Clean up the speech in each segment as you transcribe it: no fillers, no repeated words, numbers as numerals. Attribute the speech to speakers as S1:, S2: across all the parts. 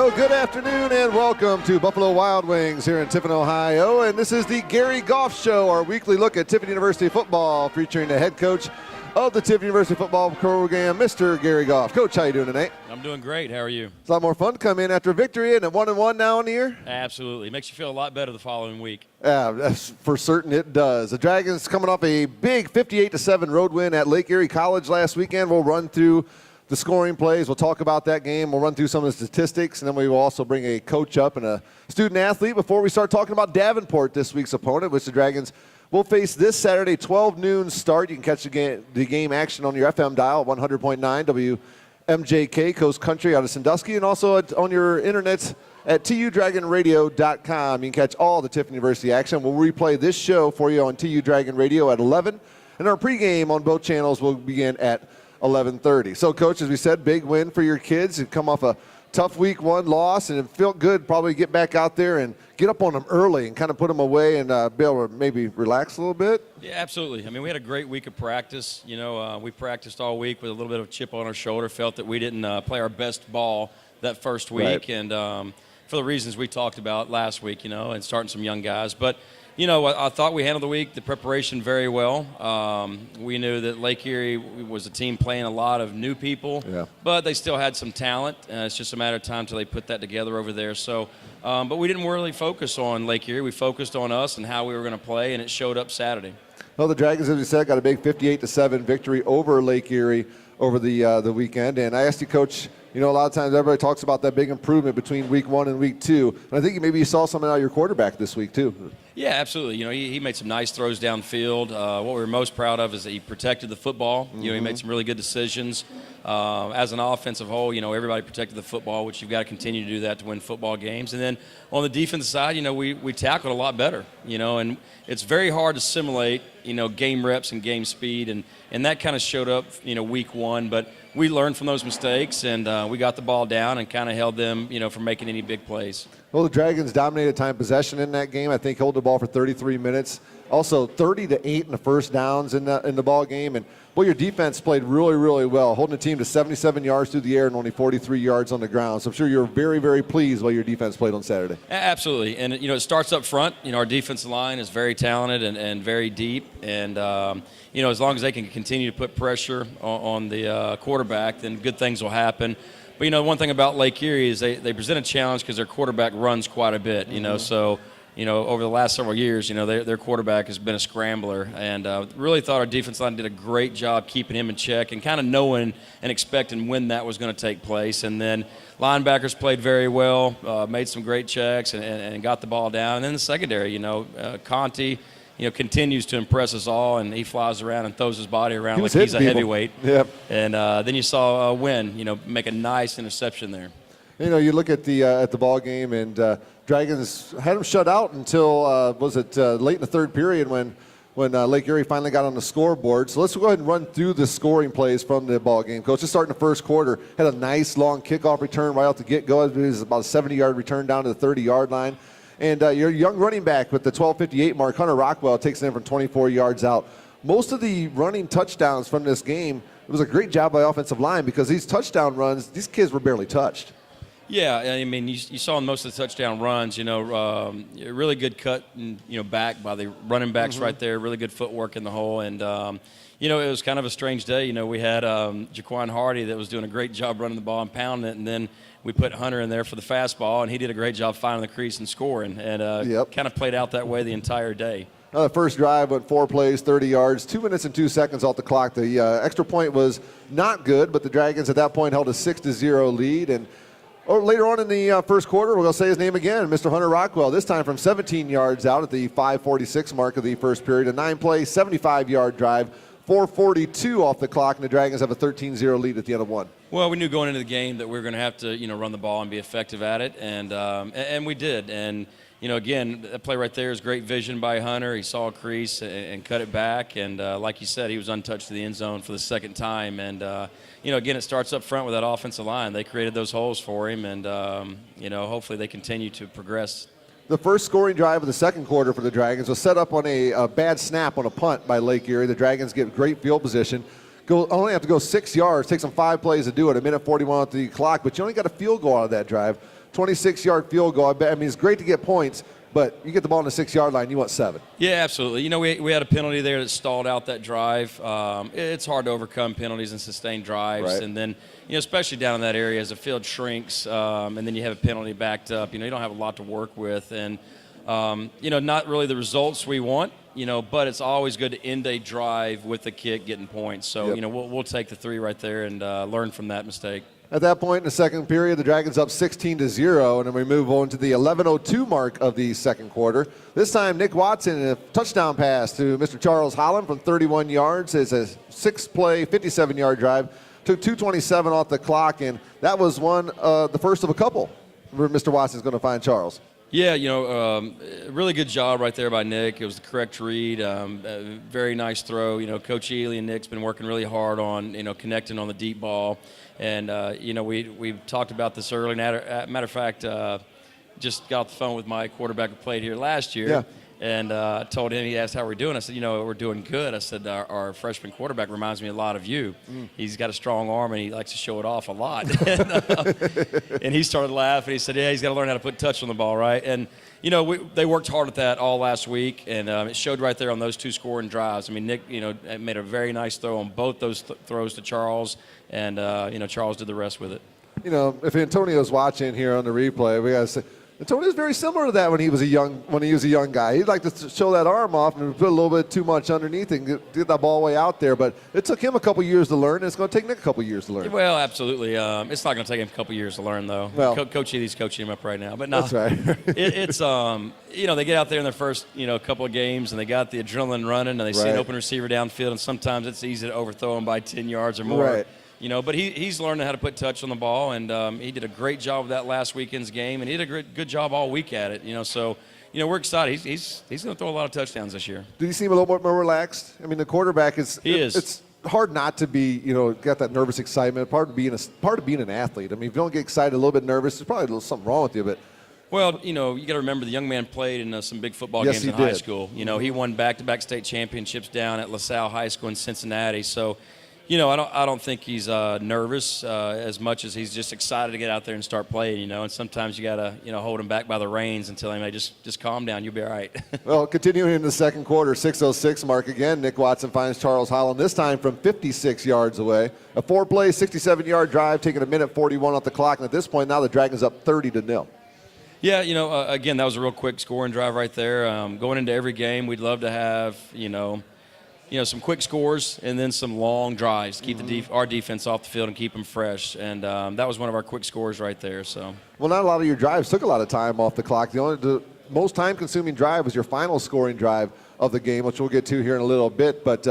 S1: Well, good afternoon and welcome to Buffalo Wild Wings here in Tiffin, Ohio. And this is the Gary Goff Show, our weekly look at Tiffin University football, featuring the head coach of the Tiffin University football program, Mr. Gary Goff. Coach, how you doing tonight?
S2: I'm doing great. How are you?
S1: It's a lot more fun to come in after a victory and a 1-1 now in the year.
S2: Absolutely. It makes you feel a lot better the following week.
S1: Yeah, for certain it does. The Dragons coming off a big 58-7 road win at Lake Erie College last weekend. We'll run through the scoring plays. We'll talk about that game. We'll run through some of the statistics, and then we will also bring a coach up and a student athlete before we start talking about Davenport, this week's opponent, which the Dragons will face this Saturday, 12 noon start. You can catch the game action on your FM dial, 100.9 WMJK, Coast Country out of Sandusky, and also on your internet at tudragonradio.com. You can catch all the Tiffin University action. We'll replay this show for you on TU Dragon Radio at 11, and our pregame on both channels will begin at 11:30. So, Coach, as we said, big win for your kids. You come off a tough week one loss, and it felt good probably get back out there and get up on them early and kind of put them away and be able to maybe relax a little bit.
S2: Yeah, absolutely. I mean, we had a great week of practice. You know, we practiced all week with a little bit of a chip on our shoulder, felt that we didn't play our best ball that first week,
S1: right.
S2: And for the reasons we talked about last week, you know, and starting some young guys. But you know, I thought we handled the week, the preparation very well. We knew that Lake Erie was a team playing a lot of new people,
S1: yeah.
S2: But they still had some talent. It's just a matter of time till they put that together over there. So, but we didn't really focus on Lake Erie. We focused on us and how we were going to play, and it showed up Saturday.
S1: Well, the Dragons, as we said, got a big 58-7 victory over Lake Erie over the weekend. And I asked you, Coach, you know, a lot of times everybody talks about that big improvement between week one and week two. And I think maybe you saw something out of your quarterback this week, too. Yeah,
S2: absolutely. You know, he made some nice throws downfield. What we were most proud of is that he protected the football. Mm-hmm. You know, he made some really good decisions. As an offensive whole, you know, everybody protected the football, which you've got to continue to do that to win football games. And then on the defense side, you know, we tackled a lot better, you know, and it's very hard to simulate, you know, game reps and game speed. And that kind of showed up, you know, week one. But we learned from those mistakes, and we got the ball down and kind of held them, you know, from making any big plays.
S1: Well, the Dragons dominated time possession in that game. I think held the ball for 33 minutes. Also 30-8 in the first downs in the ball game. And, well, your defense played really, really well, holding the team to 77 yards through the air and only 43 yards on the ground. So I'm sure you're very, very pleased while your defense played on Saturday.
S2: Absolutely. And, you know, it starts up front. You know, our defensive line is very talented and very deep. And, you know, as long as they can continue to put pressure on the quarterback, then good things will happen. But, you know, one thing about Lake Erie is they present a challenge because their quarterback runs quite a bit, you know. So, you know, over the last several years, you know, their quarterback has been a scrambler. And really thought our defense line did a great job keeping him in check and kind of knowing and expecting when that was going to take place. And then linebackers played very well, made some great checks and got the ball down. And then the secondary, you know, Conti, you know, continues to impress us all, and he flies around and throws his body around like he's a heavyweight.
S1: Yep.
S2: And then you saw Wynn, you know, make a nice interception there.
S1: You know, you look at the ball game, and Dragons had them shut out until late in the third period when Lake Erie finally got on the scoreboard. So let's go ahead and run through the scoring plays from the ball game. Coach, just starting the first quarter, had a nice long kickoff return right out the get-go. It was about a 70-yard return down to the 30-yard line. And your young running back with the 12:58 mark, Hunter Rockwell, takes it in from 24 yards out. Most of the running touchdowns from this game, it was a great job by offensive line because these touchdown runs, these kids were barely touched.
S2: Yeah, I mean, you saw in most of the touchdown runs, you know, really good cut and, you know, back by the running backs right there, really good footwork in the hole. And, you know, it was kind of a strange day. You know, we had Jaquan Hardy that was doing a great job running the ball and pounding it, and then we put Hunter in there for the fastball, and he did a great job finding the crease and scoring. And kind of played out that way the entire day.
S1: The first drive went 4 plays, 30 yards, 2 minutes and 2 seconds off the clock. The extra point was not good, but the Dragons at that point held a 6-0 lead. And later on in the first quarter, we're going to say his name again, Mr. Hunter Rockwell, this time from 17 yards out at the 5:46 mark of the first period. A 9-play, 75-yard drive, 4:42 off the clock, and the Dragons have a 13-0 lead at the end of one.
S2: Well, we knew going into the game that we were going to have to, you know, run the ball and be effective at it, and we did. And, you know, again, that play right there is great vision by Hunter. He saw a crease and cut it back, and like you said, he was untouched to the end zone for the second time. And, you know, again, it starts up front with that offensive line. They created those holes for him, and, you know, hopefully they continue to progress.
S1: The first scoring drive of the second quarter for the Dragons was set up on a bad snap on a punt by Lake Erie. The Dragons get great field position. Only have to go 6 yards. Takes them 5 plays to do it. A minute 41 off the clock, but you only got a field goal out of that drive. 26-yard field goal. I mean, it's great to get points, but you get the ball on the 6-yard line, you want 7.
S2: Yeah, absolutely. You know, we had a penalty there that stalled out that drive. It's hard to overcome penalties and sustain drives.
S1: Right.
S2: And then, you know, especially down in that area as the field shrinks and then you have a penalty backed up, you know, you don't have a lot to work with. And, you know, not really the results we want, you know, but it's always good to end a drive with a kick getting points. So,
S1: Yep.
S2: you know, we'll take the 3 right there and learn from that mistake.
S1: At that point in the second period, the Dragons up 16-0, and then we move on to the 11:02 mark of the second quarter. This time, Nick Watson, a touchdown pass to Mr. Charles Holland from 31 yards. It's a 6-play, 57-yard drive. Took 2:27 off the clock, and that was the first of a couple where Mr. Watson's going to find Charles.
S2: Yeah, you know, really good job right there by Nick. It was the correct read, very nice throw. You know, Coach Ely and Nick's been working really hard on, you know, connecting on the deep ball. And, you know, we've talked about this earlier. Matter of fact, just got off the phone with my quarterback who played here last year.
S1: Yeah.
S2: And I told him, he asked how we're doing. I said, you know, we're doing good. I said, our freshman quarterback reminds me a lot of you. He's got a strong arm, and he likes to show it off a lot. And he started laughing. He said, yeah, he's got to learn how to put touch on the ball, right? And, you know, they worked hard at that all last week, and it showed right there on those 2 scoring drives. I mean, Nick, you know, made a very nice throw on both those throws to Charles, and, you know, Charles did the rest with it.
S1: You know, if Antonio's watching here on the replay, we got to say, Antonio's very similar to that when he was a young guy. He'd like to show that arm off and put a little bit too much underneath and get that ball way out there. But it took him a couple years to learn, and it's going to take Nick a couple years to learn.
S2: Well, absolutely. It's not going to take him a couple years to learn, though.
S1: Well,
S2: Coach Ely's coaching him up right now. But no,
S1: that's right.
S2: it's you know, they get out there in their first, you know, couple of games, and they got the adrenaline running, and they see an open receiver downfield, and sometimes it's easy to overthrow him by 10 yards or more.
S1: Right.
S2: You know, but he's learning how to put touch on the ball, and he did a great job of that last weekend's game, and he did a good job all week at it. You know, so you know we're excited. He's going to throw a lot of touchdowns this year.
S1: Do you seem a little bit more relaxed? I mean, the quarterback is.
S2: He is.
S1: It's hard not to be, you know, got that nervous excitement. Part of being an athlete. I mean, if you don't get excited, a little bit nervous, there's probably a little something wrong with you. But
S2: well, you know, you got to remember the young man played in some big football
S1: Yes,
S2: games
S1: he
S2: in high
S1: did.
S2: school. You know, he won back-to-back state championships down at LaSalle High School in Cincinnati. So. You know, I don't think he's nervous as much as he's just excited to get out there and start playing, you know. And sometimes you got to, you know, hold him back by the reins and tell him, hey, just calm down. You'll be all right.
S1: Well, continuing in the second quarter, 6:06 mark again, Nick Watson finds Charles Holland, this time from 56 yards away. A 4-play, 67-yard drive, taking 1:41 off the clock. And at this point, now the Dragons up 30-0.
S2: Yeah, you know, again, that was a real quick scoring drive right there. Going into every game, we'd love to have, you know, some quick scores and then some long drives to keep our defense off the field and keep them fresh. And that was one of our quick scores right there. So. Well,
S1: not a lot of your drives took a lot of time off the clock. The most time-consuming drive was your final scoring drive of the game, which we'll get to here in a little bit. But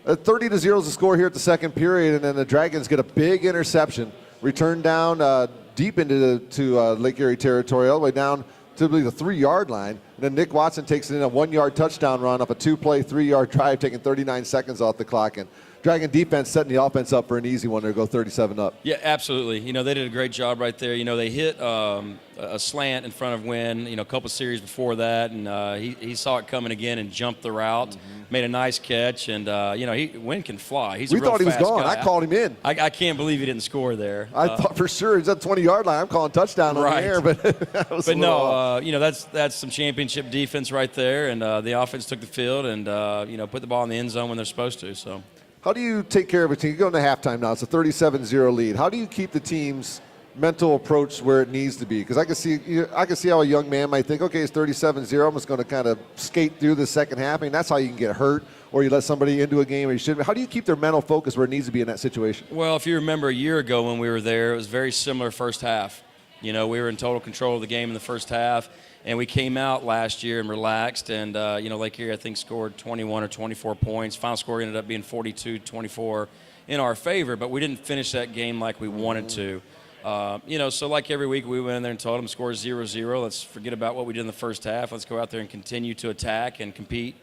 S1: 30-0 is the score here at the second period, and then the Dragons get a big interception, return down deep into Lake Erie territory, all the way down to the 3-yard line. And then Nick Watson takes it in a 1-yard touchdown run off a 2-play, 3-yard drive, taking 39 seconds off the clock. And Dragon defense setting the offense up for an easy one to go 37 up.
S2: Yeah, absolutely. You know, they did a great job right there. You know, they hit a slant in front of Wynn, you know, a couple series before that, and he saw it coming again and jumped the route, made a nice catch, and, you know, Wynn can fly. He's a real
S1: thought he was
S2: fast
S1: gone.
S2: guy.
S1: I called him in.
S2: I can't believe he didn't score there.
S1: I thought for sure he's at the 20-yard line. I'm calling touchdown on the air, but that was
S2: But no, you know, that's some championship defense right there, and the offense took the field and, you know, put the ball in the end zone when they're supposed to, so.
S1: How do you take care of a team? You go into halftime now. It's a 37-0 lead. How do you keep the team's mental approach where it needs to be? Because I can see how a young man might think, okay, it's 37-0. I'm just going to kind of skate through the second half. I mean, that's how you can get hurt, or you let somebody into a game where you shouldn't. How do you keep their mental focus where it needs to be in that situation?
S2: Well, if you remember a year ago when we were there, it was very similar first half. You know, we were in total control of the game in the first half, and we came out last year and relaxed, and, you know, Lake Erie, I think, scored 21 or 24 points. Final score ended up being 42-24 in our favor, but we didn't finish that game like we wanted to. You know, so like every week we went in there and told them, score 0-0. Let's forget about what we did in the first half. Let's go out there and continue to attack and compete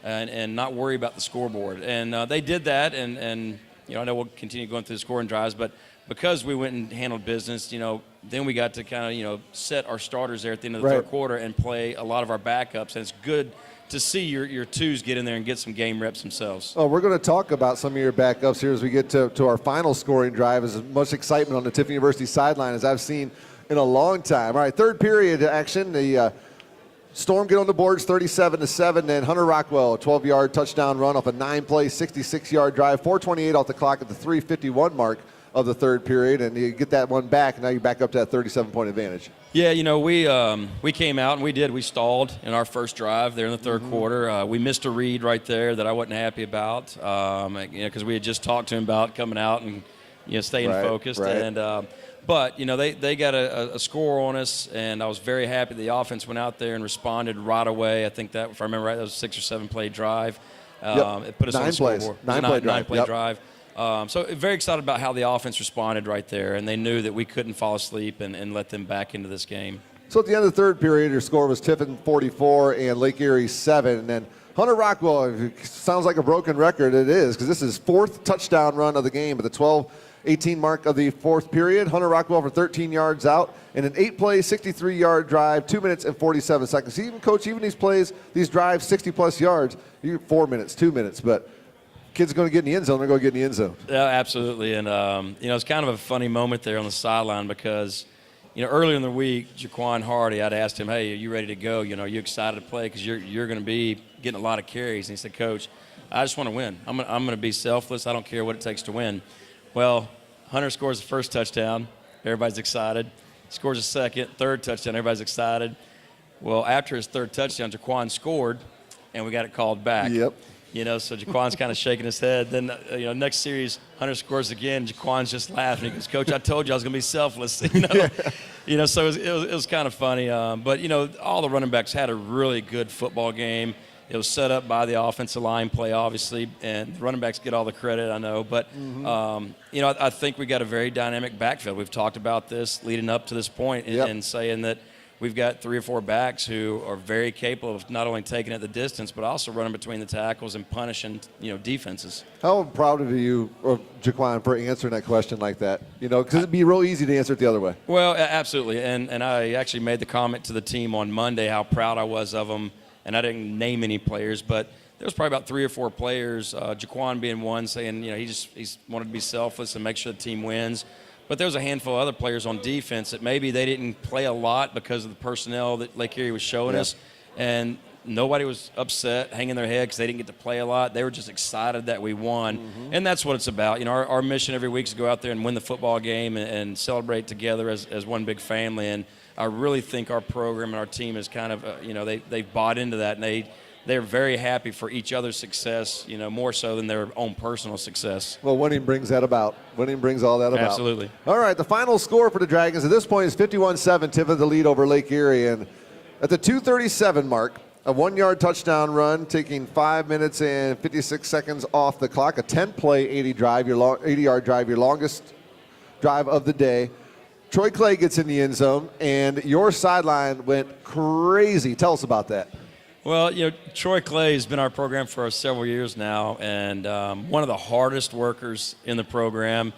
S2: and not worry about the scoreboard. And they did that, and you know, I know we'll continue going through the scoring drives, but because we went and handled business, you know, then we got to kind of, you know, set our starters there at the end of the third quarter and play a lot of our backups. And it's good to see your twos get in there and get some game reps themselves.
S1: Oh, we're going to talk about some of your backups here as we get to our final scoring drive. As much excitement on the Tiffin University sideline as I've seen in a long time. All right, third period action. The Storm get on the boards 37-7, and Hunter Rockwell, a 12-yard touchdown run off a 9-play, 66-yard drive, 4:28 off the clock at the 3:51 mark of the third period, and you get that one back, and now you're back up to that 37-point advantage.
S2: Yeah, we came out and we stalled in our first drive there in the third quarter. We missed a read right there that I wasn't happy about, because we had just talked to him about coming out and staying focused.
S1: Right.
S2: And but they got a score on us, and I was very happy the offense went out there and responded right away. I think that, if I remember right, that was a 6 or 7 play drive. It put us on the scoreboard. Nine play drive. So very excited about how the offense responded right there, and they knew that we couldn't fall asleep and let them back into this game.
S1: So at the end of the third period, your score was Tiffin 44 and Lake Erie 7. And then Hunter Rockwell, sounds like a broken record. It is, because this is fourth touchdown run of the game at the 12:18 mark of the fourth period. Hunter Rockwell for 13 yards out in an 8-play, 63-yard drive, 2 minutes and 47 seconds. Even these plays, these drives, 60-plus yards, you 4 minutes, 2 minutes, but kids are going to get in the end zone, they're going to get in the end zone.
S2: Yeah, absolutely. And, it's kind of a funny moment there on the sideline because, earlier in the week, Jaquan Hardy, I'd asked him, hey, are you ready to go? You excited to play because you're going to be getting a lot of carries. And he said, Coach, I just want to win. I'm going to be selfless. I don't care what it takes to win. Well, Hunter scores the first touchdown. Everybody's excited. Scores a second, third touchdown. Everybody's excited. Well, after his third touchdown, Jaquan scored, and we got it called back.
S1: Yep.
S2: So Jaquan's kind of shaking his head. Then, next series, Hunter scores again. Jaquan's just laughing. He goes, Coach, I told you I was going to be selfless. So it was kind of funny. But all the running backs had a really good football game. It was set up by the offensive line play, obviously, and the running backs get all the credit, I know. But, I think we got a very dynamic backfield. We've talked about this leading up to this point and saying that we've got 3 or 4 backs who are very capable of not only taking it the distance, but also running between the tackles and punishing, defenses.
S1: How proud of you, of Jaquan, for answering that question like that? Because it'd be real easy to answer it the other way.
S2: Well, absolutely. And I actually made the comment to the team on Monday how proud I was of them. And I didn't name any players, but there was probably about 3 or 4 players, Jaquan being one, saying, he's wanted to be selfless and make sure the team wins. But there was a handful of other players on defense that maybe they didn't play a lot because of the personnel that Lake Erie was showing us. And nobody was upset, hanging their head because they didn't get to play a lot. They were just excited that we won. And that's what it's about. Our mission every week is to go out there and win the football game and celebrate together as one big family. And I really think our program and our team is kind of, they've bought into that, and they're very happy for each other's success, more so than their own personal success.
S1: Well, winning brings that about. Winning brings all that about.
S2: Absolutely.
S1: All right, the final score for the Dragons at this point is 51-7, Tiffin the lead over Lake Erie. And at the 2:37 mark, a 1-yard touchdown run, taking 5 minutes and 56 seconds off the clock, a 10-play 80-yard drive, your longest drive of the day. Troy Clay gets in the end zone, and your sideline went crazy. Tell us about that.
S2: Well, Troy Clay has been our program for several years now, and one of the hardest workers in the program.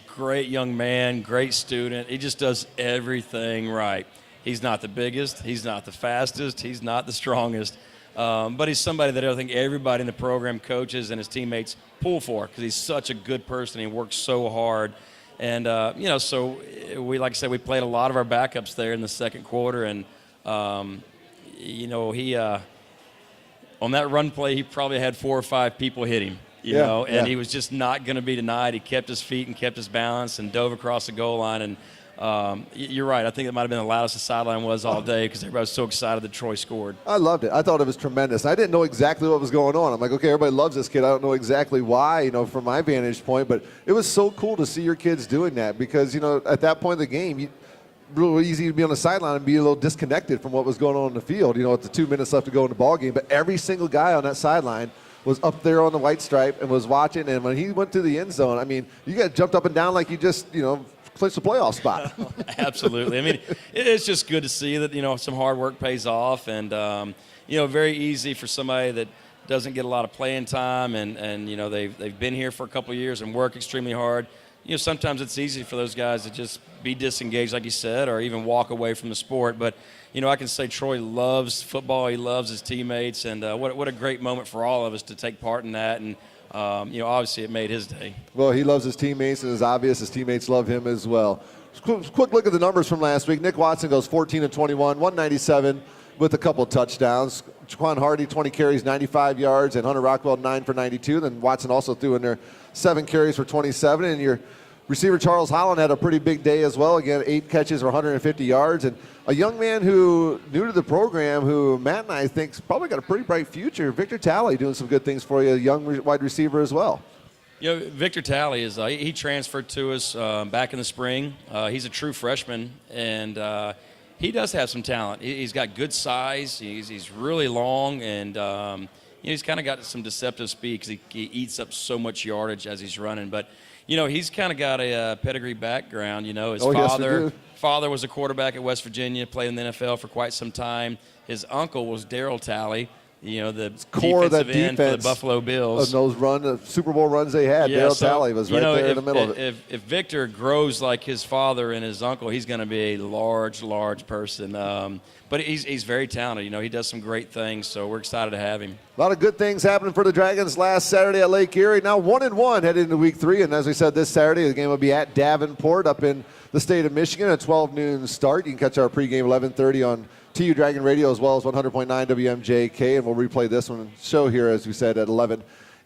S2: Great young man, great student. He just does everything right. He's not the biggest. He's not the fastest. He's not the strongest. But he's somebody that I think everybody in the program, coaches and his teammates, pull for because he's such a good person. He works so hard. And, so we, like I said, we played a lot of our backups there in the second quarter. And, he on that run play, he probably had 4 or 5 people hit him, and he was just not going to be denied. He kept his feet and kept his balance and dove across the goal line. And you're right. I think it might have been the loudest the sideline was all day because everybody was so excited that Troy scored. I
S1: loved it. I thought it was tremendous. I didn't know exactly what was going on. I'm like, okay, everybody loves this kid. I don't know exactly why, from my vantage point, but it was so cool to see your kids doing that because, at that point in the game, really easy to be on the sideline and be a little disconnected from what was going on in the field, with the 2 minutes left to go in the ball game. But every single guy on that sideline was up there on the white stripe and was watching. And when he went to the end zone, I mean, you got jumped up and down like you just, clinched the playoff spot.
S2: Absolutely. I mean, it's just good to see that, some hard work pays off. And, very easy for somebody that doesn't get a lot of playing time and they've been here for a couple of years and work extremely hard. Sometimes it's easy for those guys to just be disengaged, like you said, or even walk away from the sport. But, I can say Troy loves football. He loves his teammates. And what a great moment for all of us to take part in that. And, obviously it made his day.
S1: Well, he loves his teammates, and it's obvious his teammates love him as well. Quick look at the numbers from last week. Nick Watson goes 14 and 21, 197 with a couple touchdowns. Jaquan Hardy, 20 carries, 95 yards, and Hunter Rockwell, 9 for 92. Then Watson also threw in there 7 carries for 27. And your receiver Charles Holland had a pretty big day as well. Again, 8 catches for 150 yards. And a young man who new to the program, who Matt and I think's probably got a pretty bright future, Victor Talley, doing some good things for you, a young wide receiver as well.
S2: You know, Victor Talley is he transferred to us back in the spring. He's a true freshman, and he does have some talent. He's got good size. He's really long, and he's kind of got some deceptive speed because he eats up so much yardage as he's running. But he's kind of got a pedigree background. His father was a quarterback at West Virginia, played in the NFL for quite some time. His uncle was Darryl Talley. The
S1: core of that
S2: defensive end
S1: defense
S2: for the Buffalo Bills.
S1: Of those Super Bowl runs they had, Darryl Talley was right there in the middle of it.
S2: If Victor grows like his father and his uncle, he's going to be a large person. But he's very talented. He does some great things, so we're excited to have him.
S1: A lot of good things happening for the Dragons last Saturday at Lake Erie. Now 1-1 headed into week 3, and as we said, this Saturday the game will be at Davenport up in the state of Michigan at 12 noon start. You can catch our pregame 11:30 on TU Dragon Radio as well as 100.9 WMJK, and we'll replay this one show here, as we said, at 11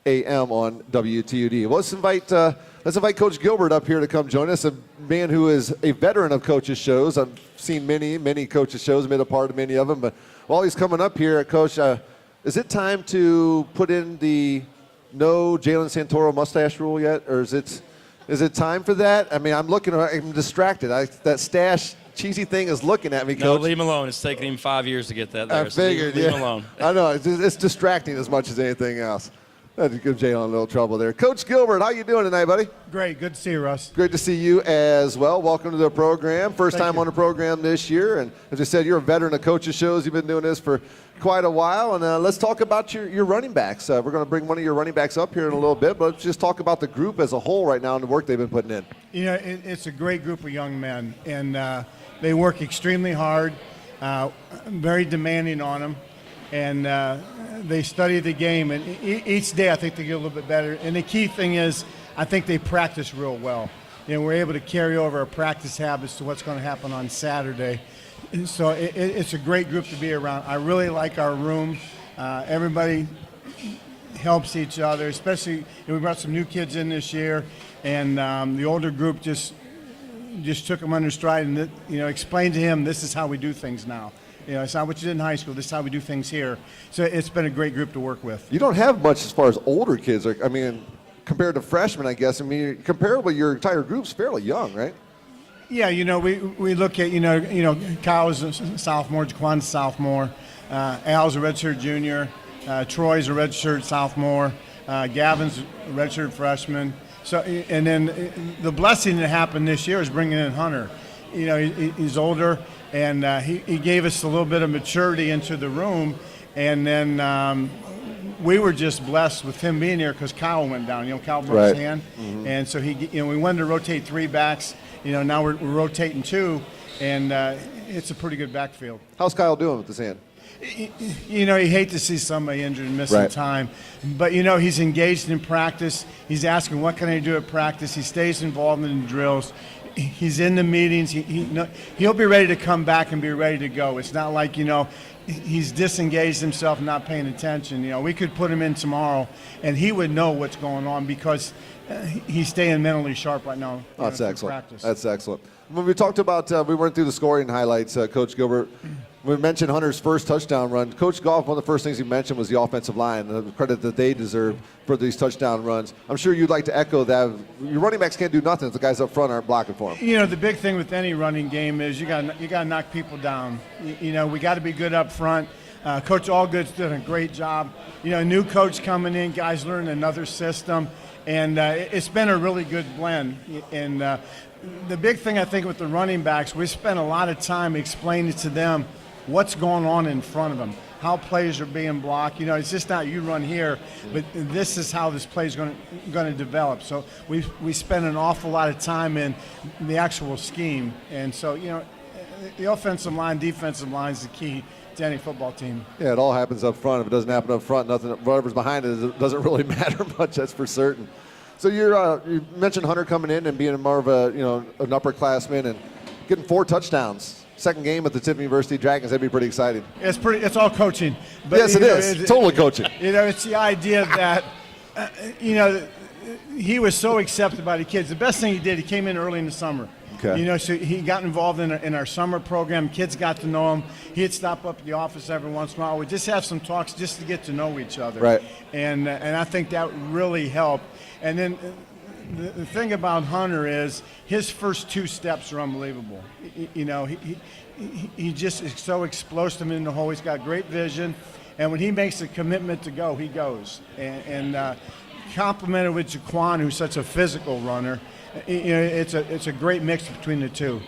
S1: a.m. on WTUD. Well, let's invite Coach Gilbert up here to come join us, a man who is a veteran of coaches' shows. I've seen many coaches' shows, been a part of many of them, but while he's coming up here, Coach, is it time to put in the no Jalen Santoro mustache rule yet, or is it time for that? I mean, I'm distracted. That stash cheesy thing is looking at me, Coach.
S2: No, leave him alone. It's taken him 5 years to get that there.
S1: I figured,
S2: leave him alone.
S1: I know. It's distracting as much as anything else. That give Jalen a little trouble there. Coach Gilbert, how you doing tonight, buddy?
S3: Great. Good to see you, Russ.
S1: Great to see you as well. Welcome to the program. First time on the program this year. And as I said, you're a veteran of coaches' shows. You've been doing this for quite a while. And let's talk about your running backs. We're going to bring one of your running backs up here in a little bit. But let's just talk about the group as a whole right now and the work they've been putting in.
S3: It's a great group of young men. And they work extremely hard, very demanding on them. And they study the game, and each day I think they get a little bit better. And the key thing is I think they practice real well. We're able to carry over our practice habits to what's going to happen on Saturday. And so it's a great group to be around. I really like our room. Everybody helps each other, especially we brought some new kids in this year, and the older group just took them under stride and explained to him, this is how we do things now. It's not what you did in high school. This is how we do things here. So it's been a great group to work with. You
S1: don't have much as far as older kids. Compared to freshmen, I guess. Comparably, your entire group's fairly young, right?
S3: Yeah, we look at, Kyle's a sophomore, Jaquan's a sophomore, Al's a redshirt junior, Troy's a redshirt sophomore, Gavin's a redshirt freshman. So, and then the blessing that happened this year is bringing in Hunter. He's older, and he gave us a little bit of maturity into the room, and then we were just blessed with him being here because Kyle went down. Kyle broke his hand, and so we wanted to rotate 3 backs. Now we're rotating 2, and it's a pretty good backfield.
S1: How's Kyle doing with his hand?
S3: You hate to see somebody injured and missing time, but he's engaged in practice. He's asking, what can I do at practice? He stays involved in the drills. He's in the meetings. He'll be ready to come back and be ready to go. It's not like he's disengaged himself and not paying attention. We could put him in tomorrow and he would know what's going on because he's staying mentally sharp right now.
S1: That's excellent. Practice. That's excellent. When we talked about, we went through the scoring highlights, Coach Gilbert. We mentioned Hunter's first touchdown run. Coach Goff, one of the first things he mentioned was the offensive line, the credit that they deserve for these touchdown runs. I'm sure you'd like to echo that. Your running backs can't do nothing if the guys up front aren't blocking for them.
S3: The big thing with any running game is you got to knock people down. We got to be good up front. Coach Allgood's done a great job. New coach coming in, guys learning another system, and it's been a really good blend. And the big thing I think with the running backs, we spent a lot of time explaining to them what's going on in front of them, how plays are being blocked. It's just not you run here, but this is how this play is going to develop. So we spend an awful lot of time in the actual scheme. And so, the offensive line, defensive line is the key to any football team.
S1: Yeah, it all happens up front. If it doesn't happen up front, whatever's behind it doesn't really matter much, that's for certain. So you mentioned Hunter coming in and being more of an upperclassman and getting 4 touchdowns. Second game at the Tiffin University Dragons. That'd be pretty exciting.
S3: It's all coaching. But,
S1: yes, it is. Totally coaching.
S3: It's the idea that, he was so accepted by the kids. The best thing he did, he came in early in the summer.
S1: Okay.
S3: So he got involved in our summer program. Kids got to know him. He'd stop up at the office every once in a while. We'd just have some talks just to get to know each other.
S1: Right.
S3: And I think that really helped. And then the thing about Hunter is his first 2 steps are unbelievable. He just is so explosive in the hole. He's got great vision. And when he makes a commitment to go, he goes. And complemented with Jaquan, who's such a physical runner, it's a great mix between the two.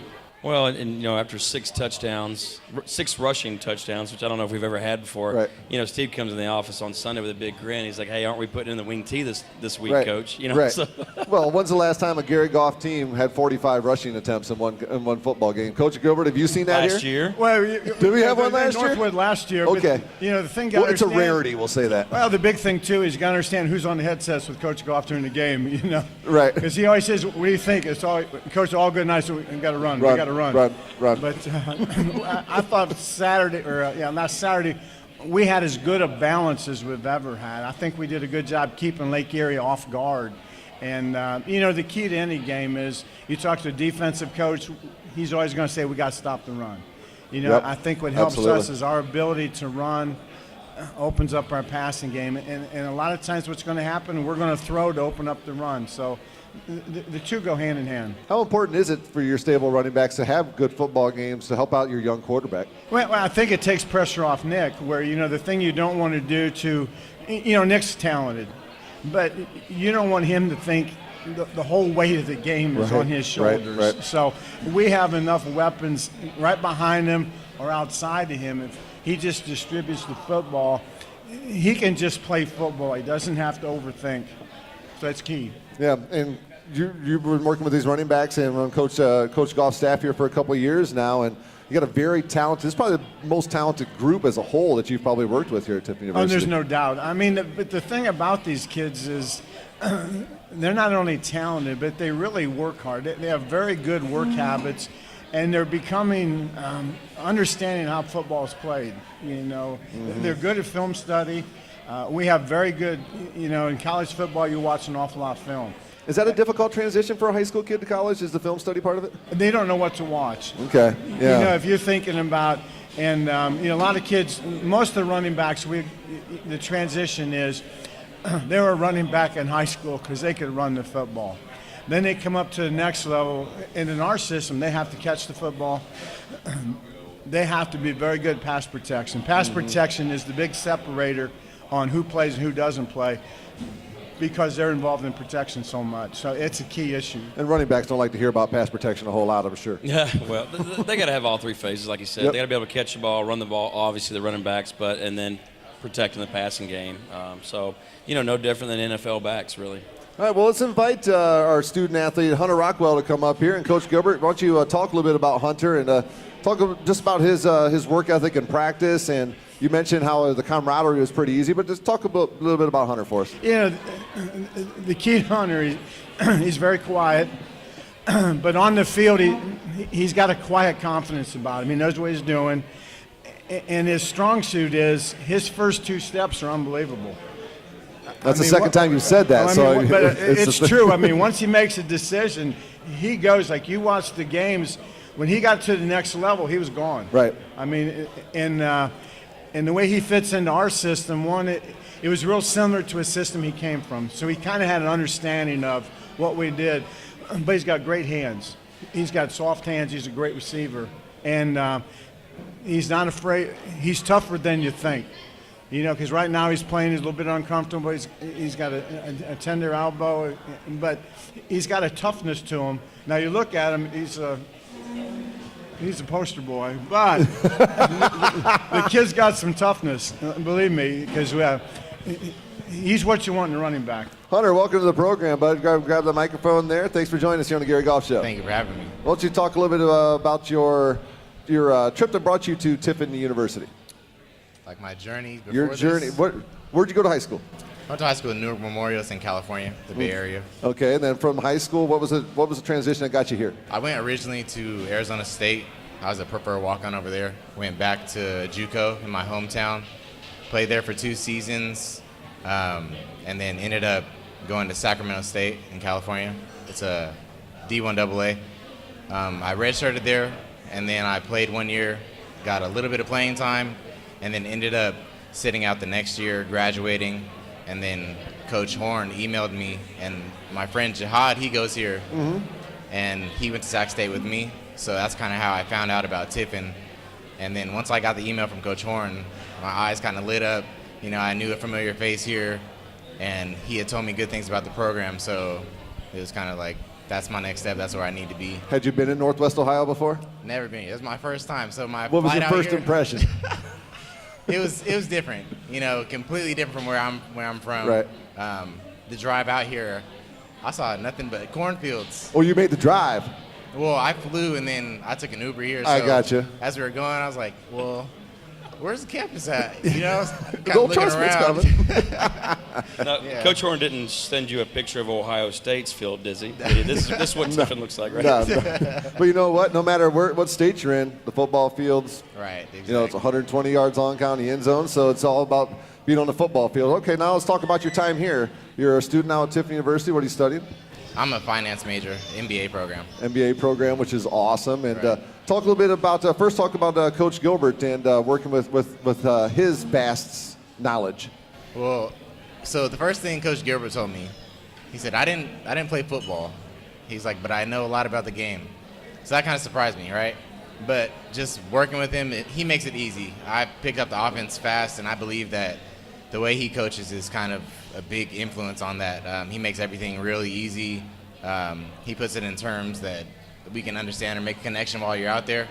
S2: Well, and after 6 touchdowns, 6 rushing touchdowns, which I don't know if we've ever had before.
S1: Right.
S2: Steve comes in the office on Sunday with a big grin. He's like, "Hey, aren't we putting in the wing T this week,
S1: right.
S2: Coach?"
S1: Right.
S2: So.
S1: Well, when's the last time a Gary Goff team had 45 rushing attempts in one football game? Coach Gilbert, have you seen that
S2: last
S1: here?
S2: year?
S3: Well,
S1: did we have one last year?
S3: Northwood last year.
S1: Okay.
S3: But, the thing.
S1: Well, it's a rarity. We'll say that.
S3: Well, the big thing too is you got to understand who's on the headsets with Coach Goff during the game.
S1: Right.
S3: Because he always says, "What do you think?" It's all Coach. All good, nice. We got to run. We got to run.
S1: Run.
S3: But I thought last Saturday, we had as good a balance as we've ever had. I think we did a good job keeping Lake Erie off guard. And, the key to any game is you talk to a defensive coach, he's always going to say we got to stop the run.
S1: Yep.
S3: I think what helps
S1: Absolutely.
S3: us is our ability to run opens up our passing game. And a lot of times what's going to happen, we're going to throw to open up the run. So the two go hand in hand.
S1: How important is it for your stable running backs to have good football games to help out your young quarterback?
S3: Well, I think it takes pressure off Nick, where, the thing you don't want to do to, Nick's talented, but you don't want him to think the whole weight of the game is on his shoulders.
S1: Right.
S3: So we have enough weapons right behind him or outside of him. If he just distributes the football, he can just play football. He doesn't have to overthink. So that's key.
S1: Yeah, and you've been working with these running backs and on Coach Goff's staff here for a couple of years now, and you got a very talented, it's probably the most talented group as a whole that you've probably worked with here at Tiffin University.
S3: Oh, there's no doubt. I mean, but the thing about these kids is they're not only talented, but they really work hard. They have very good work habits, and they're becoming understanding how football is played. They're good at film study. We have very good, in college football, you watch an awful lot of film.
S1: Is that a difficult transition for a high school kid to college? Is the film study part of it?
S3: They don't know what to watch.
S1: Okay, yeah.
S3: If you're thinking about, and a lot of kids, most of the running backs, the transition is they were running back in high school because they could run the football. Then they come up to the next level, and in our system, they have to catch the football. They have to be very good at pass protection. Pass protection is the big separator on who plays and who doesn't play, because they're involved in protection so much. So it's a key issue.
S1: And running backs don't like to hear about pass protection a whole lot, I'm sure.
S2: Yeah, well, they got to have all 3 phases, like you said.
S1: Yep.
S2: They got to be able to catch the ball, run the ball, obviously the running backs, and then protecting the passing game. So, no different than NFL backs, really.
S1: All right, well, let's invite our student athlete, Hunter Rockwell, to come up here. And Coach Gilbert, why don't you talk a little bit about Hunter and talk just about his work ethic and practice. And you mentioned how the camaraderie was pretty easy, but just talk a little bit about Hunter for us.
S3: The key to Hunter, he's very quiet, but on the field, he's got a quiet confidence about him. He knows what he's doing, and his strong suit is his first 2 steps are unbelievable.
S1: That's the second time you've said that.
S3: But it's true. I mean, once he makes a decision, he goes. Like, you watch the games, when he got to the next level, he was gone.
S1: Right.
S3: I mean, and the way he fits into our system, it was real similar to a system he came from. So he kind of had an understanding of what we did. But he's got great hands. He's got soft hands. He's a great receiver. And he's not afraid. He's tougher than you think. Because right now he's playing, he's a little bit uncomfortable. He's got a tender elbow, but he's got a toughness to him. Now you look at him, he's a poster boy, but the kid's got some toughness, believe me, because he's what you want in a running back.
S1: Hunter, welcome to the program, bud. Grab the microphone there. Thanks for joining us here on the Gary Goff Show.
S4: Thank you for having me.
S1: Why don't you talk a little bit about your trip that brought you to Tiffin University?
S4: Like my journey before
S1: Your journey.
S4: this?
S1: Where'd you go to high school?
S4: went to high school in Newark Memorial in California, the Bay Area.
S1: Okay, and then from high school, what was the transition that got you here?
S4: I went originally to Arizona State. I was a preferred walk-on over there. Went back to JUCO in my hometown. Played there for 2 seasons, and then ended up going to Sacramento State in California. It's a D1 AA. I redshirted there, and then I played 1 year, got a little bit of playing time, and then ended up sitting out the next year, graduating, and then Coach Horn emailed me, and my friend Jihad, he goes here, and he went to Sac State with me, so that's kind of how I found out about Tiffin. And then once I got the email from Coach Horn, my eyes kind of lit up. You know, I knew a familiar face here, and he had told me good things about the program, so it was kind of like, that's my next step. That's where I need to be.
S1: Had you been in Northwest Ohio before?
S4: Never been. It was my first time. So
S1: what was your first impression?
S4: It was different. You know, completely different from where I'm from.
S1: Right.
S4: The drive out here, I saw nothing but cornfields.
S1: Oh, you made the drive.
S4: Well, I flew and then I took an Uber here. So
S1: I gotcha.
S4: As we were going, I was like, well, where's the campus at? You know, kind
S1: Don't
S4: of looking
S1: trust me, it's
S4: around.
S2: Now,
S4: Yeah.
S2: Coach Horn didn't send you a picture of Ohio State's field, does he? This is what Tiffin looks like, right?
S1: No. But you know what? No matter what state you're in, the football fields,
S4: Right, exactly.
S1: you know, it's 120 yards on county end zone, so it's all about being on the football field. Okay, now let's talk about your time here. You're a student now at Tiffin University. What are you studying?
S4: I'm a finance major, MBA program.
S1: MBA program, which is awesome. And
S4: Right.
S1: talk a little bit about, first talk about Coach Gilbert and working with his vast knowledge.
S4: Well, so the first thing Coach Gilbert told me, he said, I didn't play football. He's like, but I know a lot about the game. So that kind of surprised me, right? But just working with him, he makes it easy. I pick up the offense fast, and I believe that the way he coaches is kind of a big influence on that. He makes everything really easy. He puts it in terms that we can understand or make a connection while you're out there.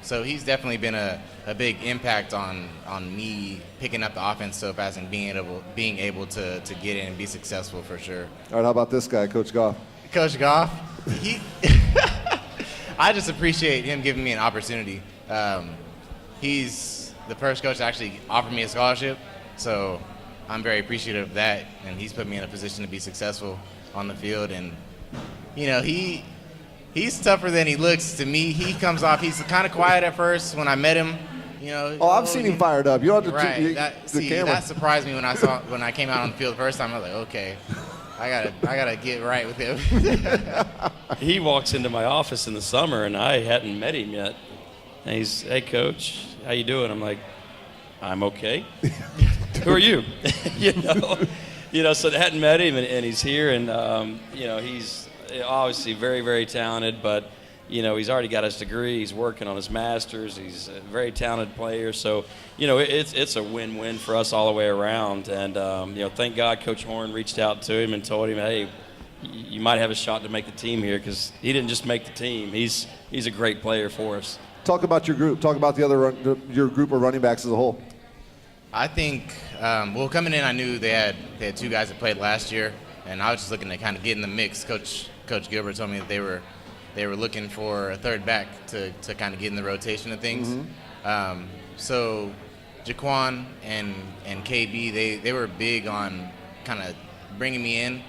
S4: So he's definitely been a big impact on me picking up the offense so fast and being able to get in and be successful for sure.
S1: All right, how about this guy, Coach Goff?
S4: Coach Goff, I just appreciate him giving me an opportunity. He's the first coach to actually offer me a scholarship, so I'm very appreciative of that, and he's put me in a position to be successful on the field. And you know, he's tougher than he looks to me. He comes off, he's kind of quiet at first when I met him. You know,
S1: Oh, I've seen him fired up. You don't have to
S4: right.
S1: the camera.
S4: That surprised me when I came out on the field the first time. I was like, okay, I gotta get right with him.
S2: He walks into my office in the summer, and I hadn't met him yet. And he's, hey, Coach, how you doing? I'm like, I'm okay. Who are you? So I hadn't met him, and he's here, and he's obviously very, very talented, but he's already got his degree. He's working on his master's. He's a very talented player. So, it's a win-win for us all the way around. And thank God Coach Horn reached out to him and told him, hey, you might have a shot to make the team here, because he didn't just make the team. He's a great player for us.
S1: Talk about your group. Talk about your group of running backs as a whole.
S4: I think, coming in, I knew they had 2 guys that played last year, and I was just looking to kind of get in the mix. Coach Gilbert told me that they were looking for a third back to kind of get in the rotation of things. Mm-hmm. So Jaquan and KB, they were big on kind of bringing me in.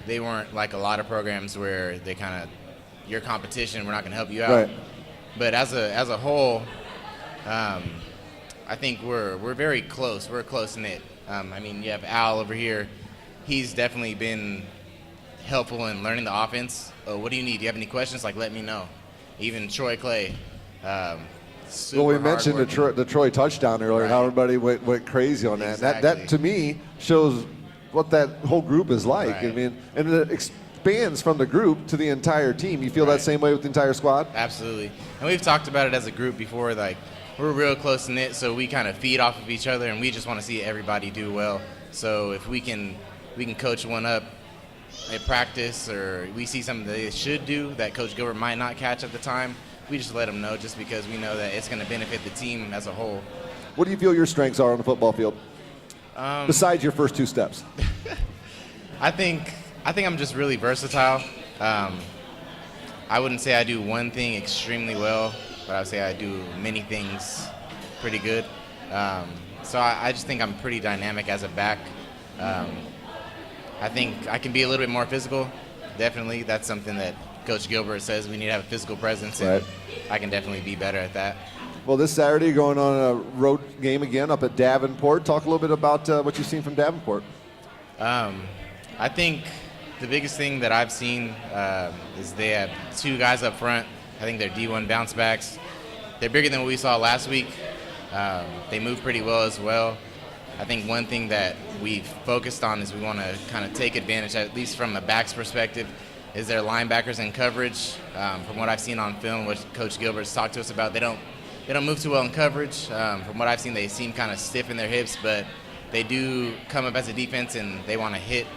S4: They weren't like a lot of programs where they kind of, your competition, we're not going to help you out.
S1: Right.
S4: But as a whole, I think we're very close. We're close knit. You have Al over here. He's definitely been helpful in learning the offense. Oh, what do you need? Do you have any questions? Like, let me know. Even Troy Clay.
S1: Well, we mentioned the Troy touchdown earlier, and how everybody went crazy on that.
S4: Exactly.
S1: That to me shows what that whole group is like.
S4: Right.
S1: I mean, and it expands from the group to the entire team. You feel
S4: Right.
S1: that same way with the entire squad?
S4: Absolutely. And we've talked about it as a group before. Like, we're real close knit, so we kind of feed off of each other, and we just want to see everybody do well. So if we can coach one up at practice, or we see something that they should do that Coach Gilbert might not catch at the time, we just let them know, just because we know that it's going to benefit the team as a whole.
S1: What do you feel your strengths are on the football field? Besides your first 2 steps.
S4: I think I'm just really versatile. I wouldn't say I do one thing extremely well, but I would say I do many things pretty good. So I just think I'm pretty dynamic as a back. I think I can be a little bit more physical. Definitely, that's something that Coach Gilbert says we need to have a physical presence, and I can definitely be better at that.
S1: Well, this Saturday, you're going on a road game again up at Davenport. Talk a little bit about what you've seen from Davenport.
S4: I think the biggest thing that I've seen is they have two guys up front. I think they're D1 bounce backs. They're bigger than what we saw last week. They move pretty well as well. I think one thing that we've focused on is we want to kind of take advantage, at least from a back's perspective, is their linebackers in coverage. From what I've seen on film, what Coach Gilbert's talked to us about, they don't move too well in coverage. From what I've seen, they seem kind of stiff in their hips, but they do come up as a defense and they want to hit.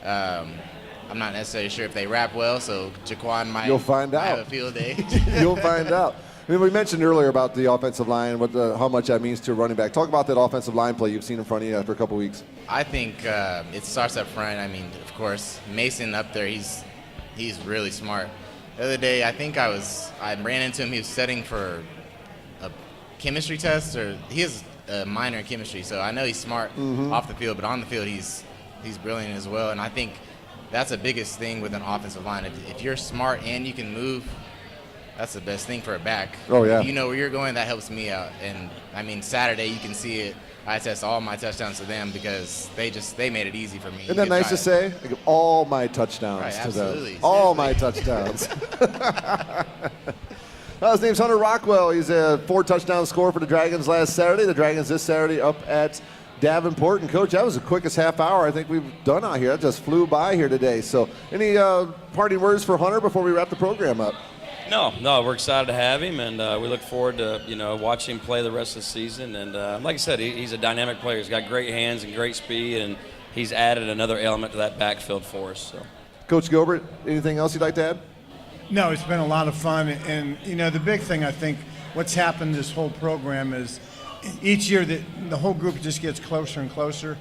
S4: I'm not necessarily sure if they wrap well, so Jaquan might have a field day.
S1: You'll find out. I mean, we mentioned earlier about the offensive line, how much that means to a running back. Talk about that offensive line play you've seen in front of you after a couple weeks.
S4: I think it starts up front. I mean, of course, Mason up there, he's really smart. The other day, I think I ran into him. He was studying for a chemistry test, or he has a minor in chemistry, so I know he's smart off the field, but on the field, he's brilliant as well. And I think that's the biggest thing with an offensive line. If you're smart and you can move, that's the best thing for a back.
S1: Oh, yeah.
S4: If you know where you're going, that helps me out. And, I mean, Saturday you can see it. I test all my touchdowns to them because they made it easy for me.
S1: Isn't that nice to say? I give all my touchdowns to
S4: absolutely.
S1: them. All my touchdowns. His name's Hunter Rockwell. He's a 4-touchdown scorer for the Dragons last Saturday. The Dragons this Saturday up at Davenport. And, Coach, that was the quickest half hour I think we've done out here. That just flew by here today. So any parting words for Hunter before we wrap the program up?
S2: No, we're excited to have him, and we look forward to watching him play the rest of the season. And like I said, he's a dynamic player. He's got great hands and great speed, and he's added another element to that backfield for us. So,
S1: Coach Gilbert, anything else you'd like to add?
S3: No, it's been a lot of fun, and the big thing I think what's happened this whole program is each year the whole group just gets closer and closer.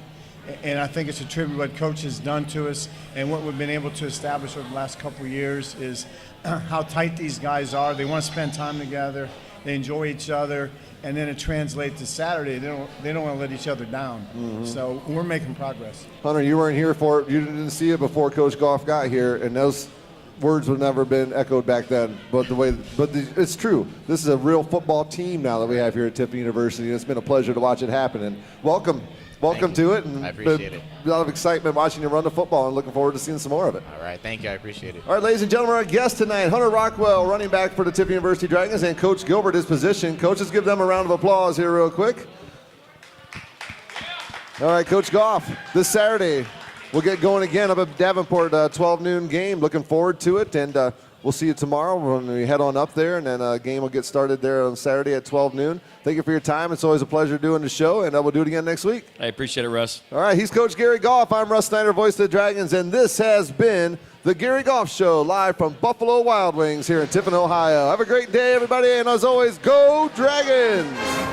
S3: And I think it's a tribute to what Coach has done to us, and what we've been able to establish over the last couple of years is how tight these guys are. They want to spend time together. They enjoy each other, and then it translates to Saturday. They don't want to let each other down. So we're making progress.
S1: Hunter, you weren't here for it. You didn't see it before Coach Goff got here, and those words would never been echoed back then. But it's true. This is a real football team now that we have here at Tiffin University. It's been a pleasure to watch it happen. And welcome to it. And
S4: I appreciate it.
S1: A lot of excitement watching you run the football, and looking forward to seeing some more of it.
S4: All right, thank you. I appreciate it.
S1: All right, ladies and gentlemen, our guest tonight, Hunter Rockwell, running back for the Tiffin University Dragons, and Coach Gilbert, his position. Coaches, give them a round of applause here real quick. All right, Coach Goff, this Saturday, we'll get going again up at Davenport, 12 noon game. Looking forward to it, and we'll see you tomorrow when we head on up there, and then a game will get started there on Saturday at 12 noon. Thank you for your time. It's always a pleasure doing the show, and we'll do it again next week.
S2: I appreciate it, Russ.
S1: All right, he's Coach Gary Goff. I'm Russ Snyder, voice of the Dragons, and this has been the Gary Goff Show, live from Buffalo Wild Wings here in Tiffin, Ohio. Have a great day, everybody, and as always, go Dragons!